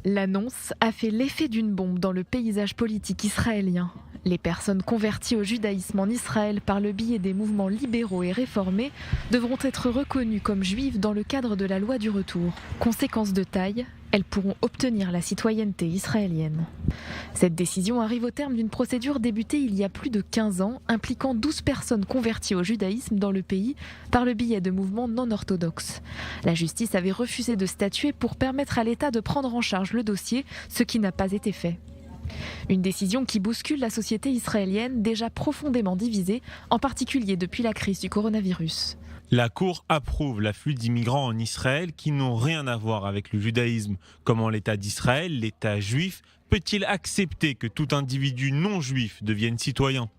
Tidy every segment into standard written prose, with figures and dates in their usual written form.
L'annonce a fait l'effet d'une bombe dans le paysage politique israélien. Les personnes converties au judaïsme en Israël par le biais des mouvements libéraux et réformés devront être reconnues comme juives dans le cadre de la loi du retour. Conséquence de taille, elles pourront obtenir la citoyenneté israélienne. Cette décision arrive au terme d'une procédure débutée il y a plus de 15 ans, impliquant 12 personnes converties au judaïsme dans le pays par le biais de mouvements non orthodoxes. La justice avait refusé de statuer pour permettre à l'État de prendre en charge le dossier, ce qui n'a pas été fait. Une décision qui bouscule la société israélienne déjà profondément divisée, en particulier depuis la crise du coronavirus. La Cour approuve l'afflux d'immigrants en Israël qui n'ont rien à voir avec le judaïsme. Comment l'État d'Israël, l'État juif, peut-il accepter que tout individu non juif devienne citoyen ?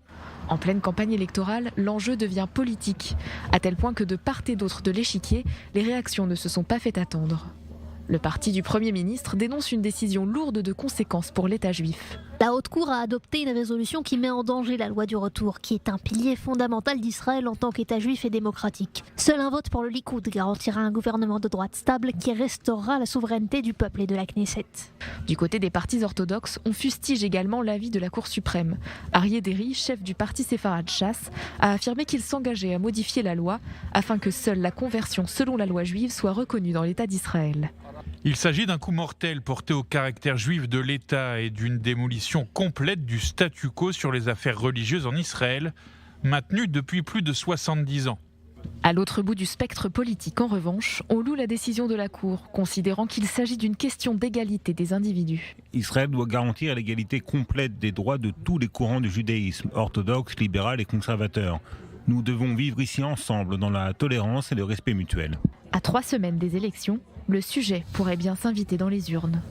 En pleine campagne électorale, l'enjeu devient politique, à tel point que de part et d'autre de l'échiquier, les réactions ne se sont pas fait attendre. Le parti du Premier ministre dénonce une décision lourde de conséquences pour l'État juif. La Haute Cour a adopté une résolution qui met en danger la loi du retour, qui est un pilier fondamental d'Israël en tant qu'État juif et démocratique. Seul un vote pour le Likoud garantira un gouvernement de droite stable qui restaurera la souveraineté du peuple et de la Knesset. Du côté des partis orthodoxes, on fustige également l'avis de la Cour suprême. Aryeh Deri, chef du parti séfarade Chass, a affirmé qu'il s'engageait à modifier la loi afin que seule la conversion selon la loi juive soit reconnue dans l'État d'Israël. Il s'agit d'un coup mortel porté au caractère juif de l'État et d'une démolition complète du statu quo sur les affaires religieuses en Israël, maintenu depuis plus de 70 ans. À l'autre bout du spectre politique, en revanche, on loue la décision de la Cour, considérant qu'il s'agit d'une question d'égalité des individus. Israël doit garantir l'égalité complète des droits de tous les courants du judaïsme, orthodoxe, libéral et conservateur. Nous devons vivre ici ensemble dans la tolérance et le respect mutuel. À 3 semaines des élections, le sujet pourrait bien s'inviter dans les urnes.